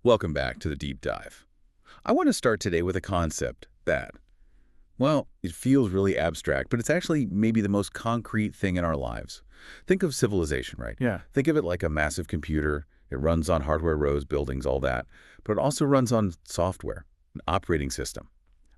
Welcome back to the deep dive. I want to start today with a concept that, well, it feels really abstract, but it's actually maybe the most concrete thing in our lives. Think of civilization, right? Yeah. Think of it like a massive computer. It runs on hardware, roads, buildings, all that. But it also runs on software, an operating system,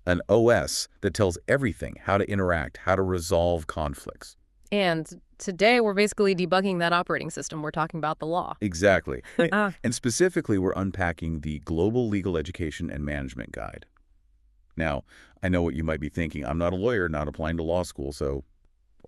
an OS that tells everything how to interact, how to resolve conflicts. And today we're basically debugging that operating system. We're talking about the law. Exactly. Ah, And specifically, we're unpacking the Global Legal Education and Management Guide. Now, I know what you might be thinking. I'm not a lawyer, not applying to law school, so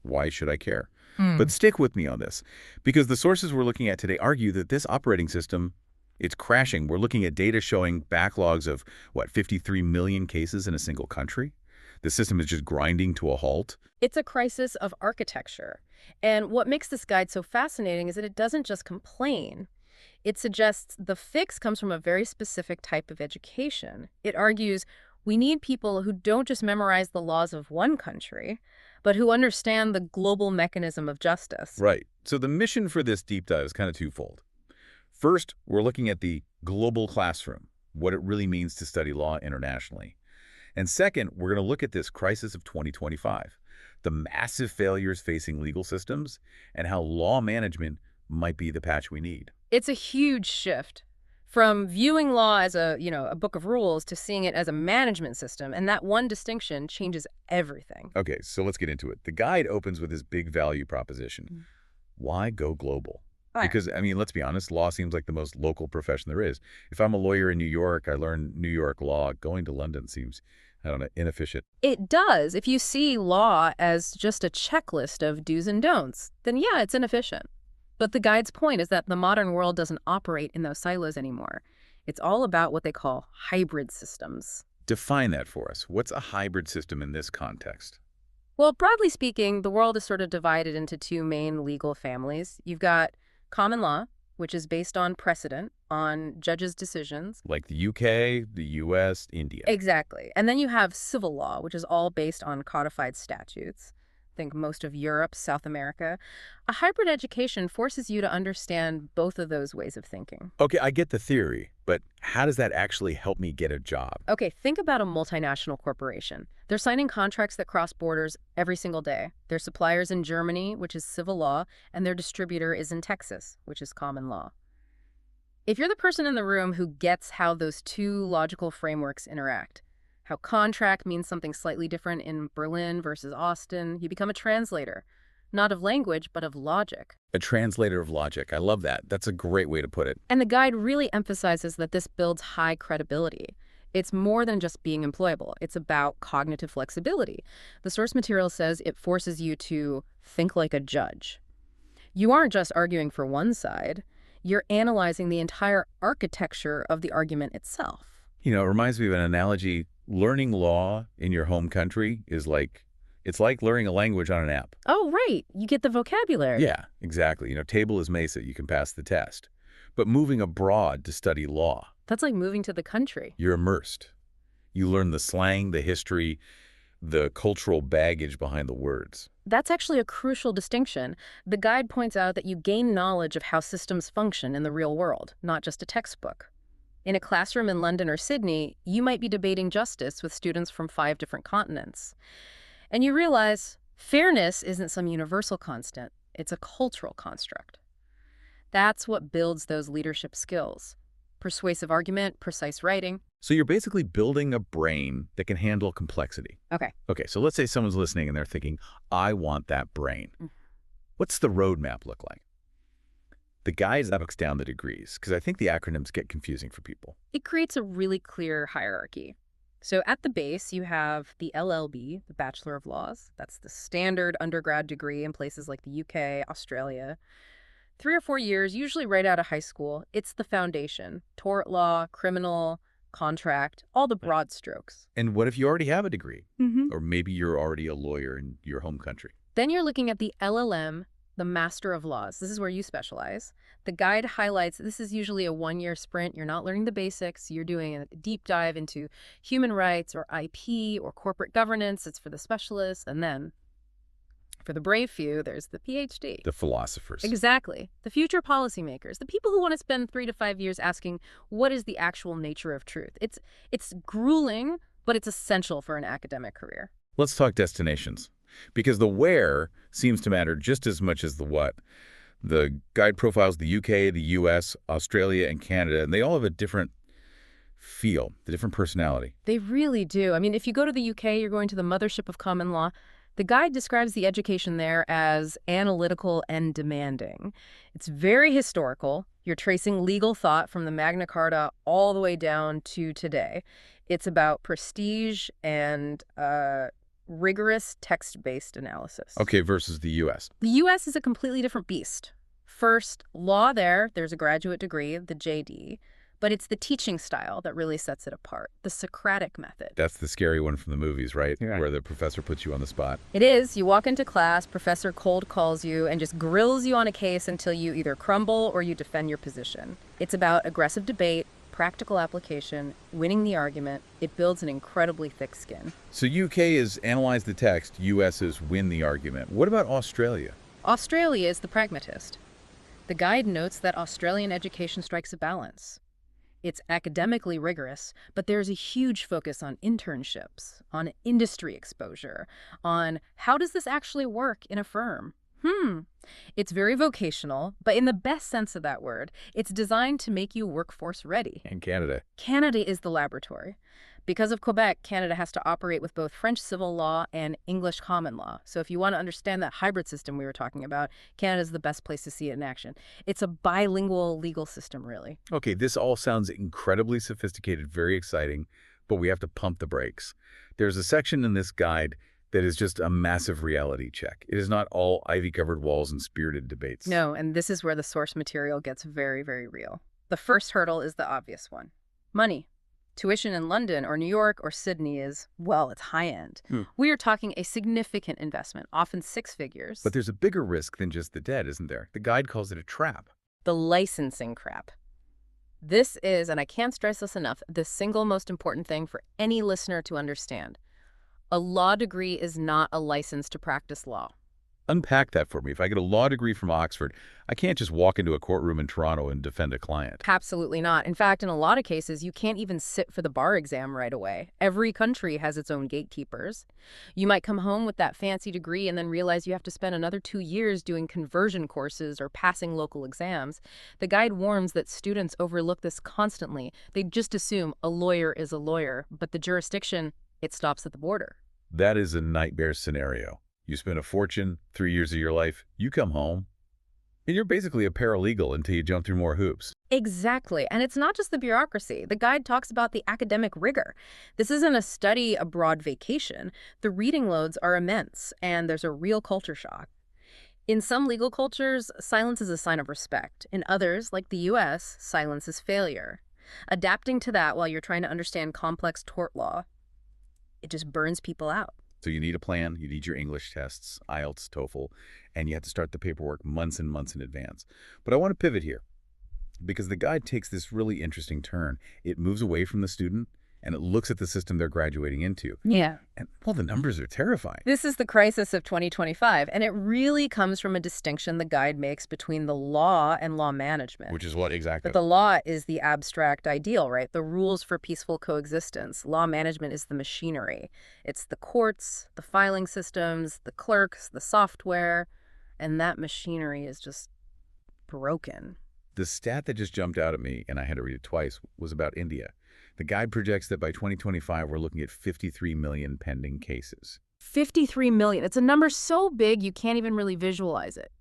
why should I care? But stick with me on this, because the sources we're looking at today argue that this operating system, it's crashing. We're looking at data showing backlogs of, 53 million cases in a single country? The system is just grinding to a halt? It's a crisis of architecture. And what makes this guide so fascinating is that it doesn't just complain. It suggests the fix comes from a very specific type of education. It argues we need people who don't just memorize the laws of one country, but who understand the global mechanism of justice. Right. So the mission for this deep dive is kind of twofold. First, we're looking at the global classroom, what it really means to study law internationally. And second, we're going to look at this crisis of 2025, the massive failures facing legal systems, and how law management might be the patch we need. It's a huge shift from viewing law as a book of rules to seeing it as a management system, and that one distinction changes everything. Okay, so let's get into it. The guide opens with this big value proposition. Why go global? Right. Because, I mean, let's be honest, law seems like the most local profession there is. If I'm a lawyer in New York, I learn New York law. Going to London seems, I don't know, inefficient. It does. If you see law as just a checklist of do's and don'ts, then yeah, it's inefficient. But the guide's point is that the modern world doesn't operate in those silos anymore. It's all about what they call hybrid systems. Define that for us. What's a hybrid system in this context? Well, broadly speaking, the world is sort of divided into two main legal families. You've got common law, which is based on precedent, on judges' decisions. Like the UK, the US, India. Exactly. And then you have civil law, which is all based on codified statutes. Think most of Europe, South America. A hybrid education forces you to understand both of those ways of thinking. Okay, I get the theory, but how does that actually help me get a job? Okay, think about a multinational corporation. They're signing contracts that cross borders every single day. Their supplier's in Germany, which is civil law, and their distributor is in Texas, which is common law. If you're the person in the room who gets how those two logical frameworks interact, how contract means something slightly different in Berlin versus Austin, you become a translator, not of language, but of logic. A translator of logic. I love that. That's a great way to put it. And the guide really emphasizes that this builds high credibility. It's more than just being employable. It's about cognitive flexibility. The source material says it forces you to think like a judge. You aren't just arguing for one side. You're analyzing the entire architecture of the argument itself. You know, it reminds me of an analogy. Learning law in your home country is it's like learning a language on an app. Oh, right. You get the vocabulary. Yeah, exactly. You know, table is Mesa, you can pass the test. But moving abroad to study law, That's like moving to the country. you're immersed. You learn the slang, the history, the cultural baggage behind the words. That's actually a crucial distinction. The guide points out that you gain knowledge of how systems function in the real world, not just a textbook. In a classroom in London or Sydney, you might be debating justice with students from 5 different continents. And you realize fairness isn't some universal constant. It's a cultural construct. That's what builds those leadership skills. Persuasive argument, precise writing. So you're basically building a brain that can handle complexity. Okay. Okay, so let's say someone's listening and they're thinking, I want that brain. What's the roadmap look like? The guide breaks down the degrees, because I think the acronyms get confusing for people. It creates a really clear hierarchy. So at the base, you have the LLB, the Bachelor of Laws. That's the standard undergrad degree in places like the UK, Australia. 3 or 4 years, usually right out of high school. It's the foundation. Tort law, criminal, contract, all the broad strokes. And what if you already have a degree? Mm-hmm. Or maybe you're already a lawyer in your home country. Then you're looking at the LLM, the Master of Laws. This is where you specialize. The guide highlights this is usually a 1-year sprint. You're not learning the basics. You're doing a deep dive into human rights or IP or corporate governance. It's for the specialists. And then For the brave few, there's the PhD. The philosophers. Exactly. The future policymakers, the people who want to spend 3 to 5 years asking, what is the actual nature of truth? It's grueling, but it's essential for an academic career. Let's talk destinations, because the where seems to matter just as much as the what. The guide profiles the UK, the US, Australia, and Canada, and they all have a different feel, a different personality. They really do. I mean, if you go to the UK, you're going to the mothership of common law. The guide describes the education there as analytical and demanding. It's very historical. You're tracing legal thought from the Magna Carta all the way down to today. It's about prestige and rigorous text-based analysis. Okay, versus the US. The U.S. is a completely different beast. First, law there's a graduate degree, the JD, but it's the teaching style that really sets it apart, the Socratic method. That's the scary one from the movies, right? Yeah. Where the professor puts you on the spot. It is. You walk into class, professor cold calls you, and just grills you on a case until you either crumble or you defend your position. It's about aggressive debate, practical application, winning the argument. It builds an incredibly thick skin. So UK is analyze the text, US is win the argument. What about Australia? Australia is the pragmatist. The guide notes that Australian education strikes a balance. It's academically rigorous, but there's a huge focus on internships, on industry exposure, on how does this actually work in a firm? It's very vocational, but in the best sense of that word, it's designed to make you workforce ready. And Canada. Canada is the laboratory. Because of Quebec, Canada has to operate with both French civil law and English common law. So if you want to understand that hybrid system we were talking about, Canada's the best place to see it in action. It's a bilingual legal system, really. Okay, this all sounds incredibly sophisticated, very exciting, but we have to pump the brakes. There's a section in this guide that is just a massive reality check. It is not all ivy-covered walls and spirited debates. No, and this is where the source material gets very, very real. The first hurdle is the obvious one. Money. Tuition in London or New York or Sydney is, well, it's high-end. We are talking a significant investment, often 6 figures. But there's a bigger risk than just the debt, isn't there? The guide calls it a trap. The licensing crap. This is, and I can't stress this enough, the single most important thing for any listener to understand. A law degree is not a license to practice law. Unpack that for me. If I get a law degree from Oxford, I can't just walk into a courtroom in Toronto and defend a client. Absolutely not. In fact, in a lot of cases, you can't even sit for the bar exam right away. Every country has its own gatekeepers. You might come home with that fancy degree and then realize you have to spend another 2 years doing conversion courses or passing local exams. The guide warns that students overlook this constantly. They just assume a lawyer is a lawyer, but the jurisdiction, it stops at the border. That is a nightmare scenario. You spend a fortune, 3 years of your life, you come home, and you're basically a paralegal until you jump through more hoops. Exactly. And it's not just the bureaucracy. The guide talks about the academic rigor. This isn't a study abroad vacation. The reading loads are immense, and there's a real culture shock. In some legal cultures, silence is a sign of respect. In others, like the US, silence is failure. Adapting to that while you're trying to understand complex tort law, it just burns people out. So you need a plan, you need your English tests, IELTS, TOEFL, and you have to start the paperwork months and months in advance. But I want to pivot here because the guide takes this really interesting turn. It moves away from the student and it looks at the system they're graduating into. Yeah. And, well, the numbers are terrifying. This is the crisis of 2025, and it really comes from a distinction the guide makes between the law and law management. Which is what exactly? But the law is the abstract ideal, right? The rules for peaceful coexistence. Law management is the machinery. It's the courts, the filing systems, the clerks, the software, and that machinery is just broken. The stat that just jumped out at me, and I had to read it twice, was about India. The guide projects that by 2025, we're looking at 53 million pending cases. 53 million. It's a number so big you can't even really visualize it.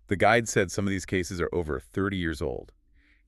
The guide said some of these cases are over 30 years old.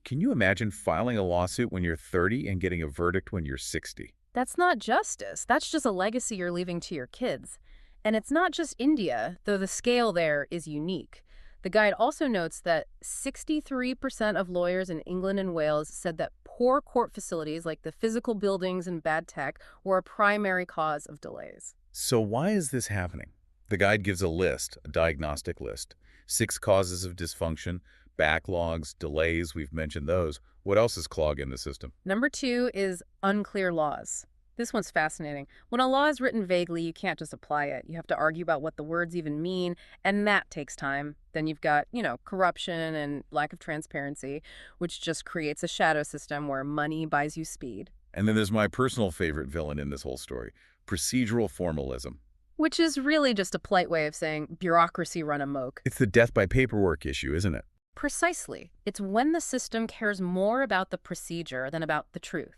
Can you imagine filing a lawsuit when you're 30 and getting a verdict when you're 60? That's not justice. That's just a legacy you're leaving to your kids. And it's not just India, though the scale there is unique. The guide also notes that 63% of lawyers in England and Wales said that poor court facilities, like the physical buildings and bad tech, were a primary cause of delays. So why is this happening? The guide gives a list, a diagnostic list. 6 causes of dysfunction, backlogs, delays, we've mentioned those. What else is clogging the system? Number 2 is unclear laws. This one's fascinating. When a law is written vaguely, you can't just apply it. You have to argue about what the words even mean, and that takes time. Then you've got, corruption and lack of transparency, which just creates a shadow system where money buys you speed. And then there's my personal favorite villain in this whole story, procedural formalism. Which is really just a polite way of saying bureaucracy run amok. It's the death by paperwork issue, isn't it? Precisely. It's when the system cares more about the procedure than about the truth.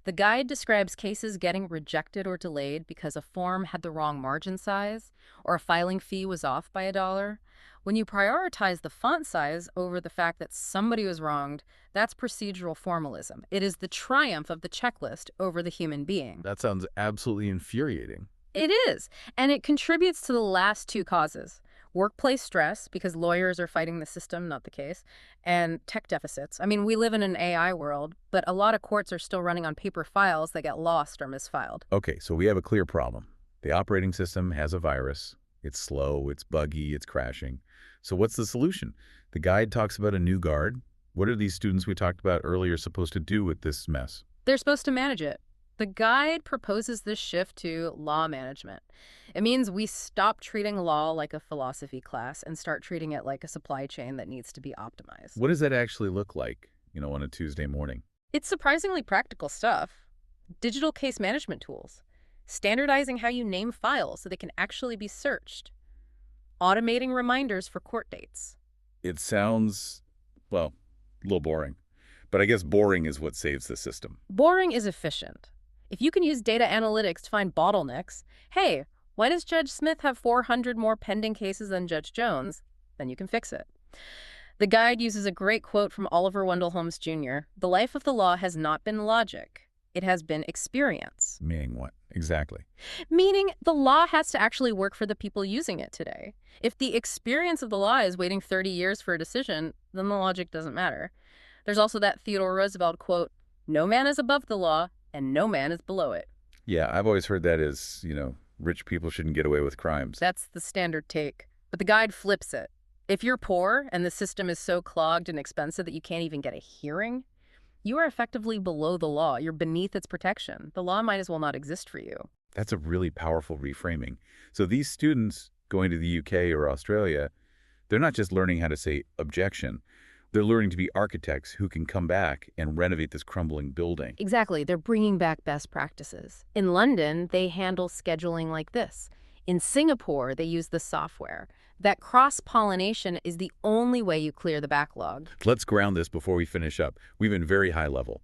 The guide describes cases getting rejected or delayed because a form had the wrong margin size or a filing fee was off by $1. When you prioritize the font size over the fact that somebody was wronged, that's procedural formalism. It is the triumph of the checklist over the human being. That sounds absolutely infuriating. It is, and it contributes to the last two causes. Workplace stress, because lawyers are fighting the system, not the case, and tech deficits. I mean, we live in an AI world, but a lot of courts are still running on paper files that get lost or misfiled. Okay, so we have a clear problem. The operating system has a virus. It's slow, it's buggy, it's crashing. So what's the solution? The guide talks about a new guard. What are these students we talked about earlier supposed to do with this mess? They're supposed to manage it. The guide proposes this shift to law management. It means we stop treating law like a philosophy class and start treating it like a supply chain that needs to be optimized. What does that actually look like, on a Tuesday morning? It's surprisingly practical stuff. Digital case management tools, standardizing how you name files so they can actually be searched, automating reminders for court dates. It sounds, well, a little boring. But I guess boring is what saves the system. Boring is efficient. If you can use data analytics to find bottlenecks, hey, why does Judge Smith have 400 more pending cases than Judge Jones? Then you can fix it. The guide uses a great quote from Oliver Wendell Holmes Jr. The life of the law has not been logic. It has been experience. Meaning what? Exactly. Meaning the law has to actually work for the people using it today. If the experience of the law is waiting 30 years for a decision, then the logic doesn't matter. There's also that Theodore Roosevelt quote, "No man is above the law, and no man is below it." Yeah, I've always heard that as, rich people shouldn't get away with crimes. That's the standard take. But the guide flips it. If you're poor and the system is so clogged and expensive that you can't even get a hearing, you are effectively below the law. You're beneath its protection. The law might as well not exist for you. That's a really powerful reframing. So these students going to the UK or Australia, they're not just learning how to say objection. They're learning to be architects who can come back and renovate this crumbling building. Exactly. They're bringing back best practices. In London, they handle scheduling like this. In Singapore, they use the software. That cross-pollination is the only way you clear the backlog. Let's ground this before we finish up. We've been very high level.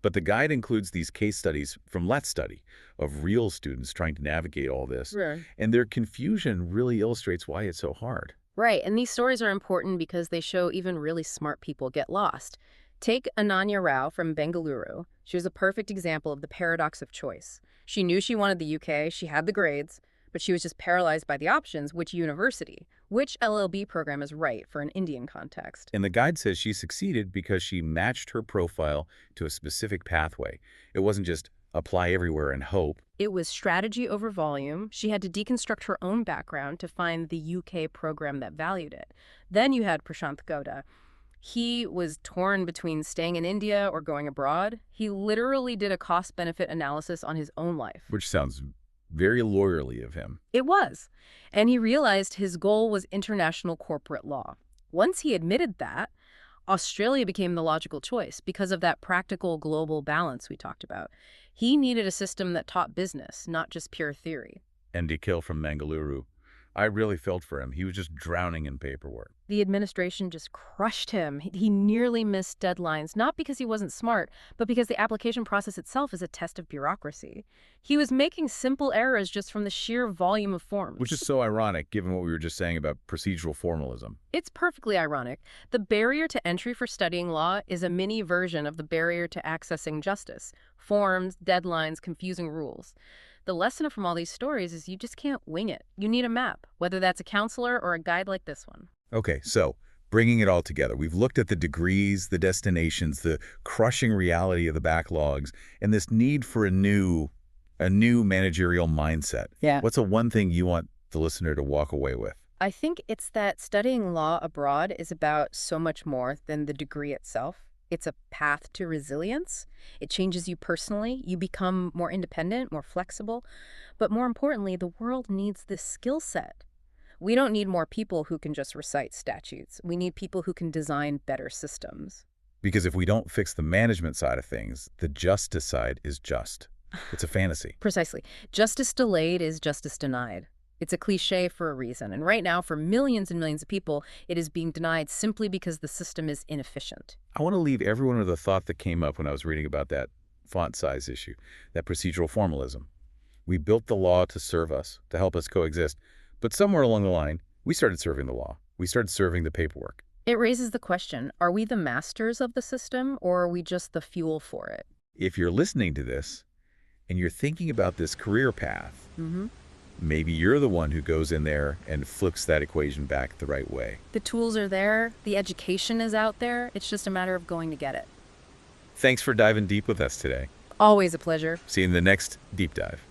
But the guide includes these case studies from Letzstudy of real students trying to navigate all this. Right. And their confusion really illustrates why it's so hard. Right, and these stories are important because they show even really smart people get lost. Take Ananya Rao from Bengaluru. She was a perfect example of the paradox of choice. She knew she wanted the UK, she had the grades, but she was just paralyzed by the options, which university, which LLB program is right for an Indian context. And the guide says she succeeded because she matched her profile to a specific pathway. It wasn't just apply everywhere and hope. It was strategy over volume. She had to deconstruct her own background to find the UK program that valued it. Then you had Prashant Goda. He was torn between staying in India or going abroad. He literally did a cost-benefit analysis on his own life. Which sounds very lawyerly of him. It was. And he realized his goal was international corporate law. Once he admitted that, Australia became the logical choice because of that practical global balance we talked about. He needed a system that taught business, not just pure theory. And Nikhil from Mangaluru, I really felt for him. He was just drowning in paperwork. The administration just crushed him. He nearly missed deadlines, not because he wasn't smart, but because the application process itself is a test of bureaucracy. He was making simple errors just from the sheer volume of forms. Which is so ironic, given what we were just saying about procedural formalism. It's perfectly ironic. The barrier to entry for studying law is a mini version of the barrier to accessing justice. Forms, deadlines, confusing rules. The lesson from all these stories is you just can't wing it. You need a map, whether that's a counselor or a guide like this one. Okay, so bringing it all together, we've looked at the degrees, the destinations, the crushing reality of the backlogs, and this need for a new managerial mindset. Yeah. What's the one thing you want the listener to walk away with? I think it's that studying law abroad is about so much more than the degree itself. It's a path to resilience. It changes you personally. You become more independent, more flexible. But more importantly, the world needs this skill set. We don't need more people who can just recite statutes. We need people who can design better systems. Because if we don't fix the management side of things, the justice side is just. It's a fantasy. Precisely. Justice delayed is justice denied. It's a cliche for a reason. And right now, for millions and millions of people, it is being denied simply because the system is inefficient. I want to leave everyone with a thought that came up when I was reading about that font size issue, that procedural formalism. We built the law to serve us, to help us coexist. But somewhere along the line, we started serving the law. We started serving the paperwork. It raises the question, are we the masters of the system, or are we just the fuel for it? If you're listening to this and you're thinking about this career path, maybe you're the one who goes in there and flips that equation back the right way. The tools are there. The education is out there. It's just a matter of going to get it. Thanks for diving deep with us today. Always a pleasure. See you in the next Deep Dive.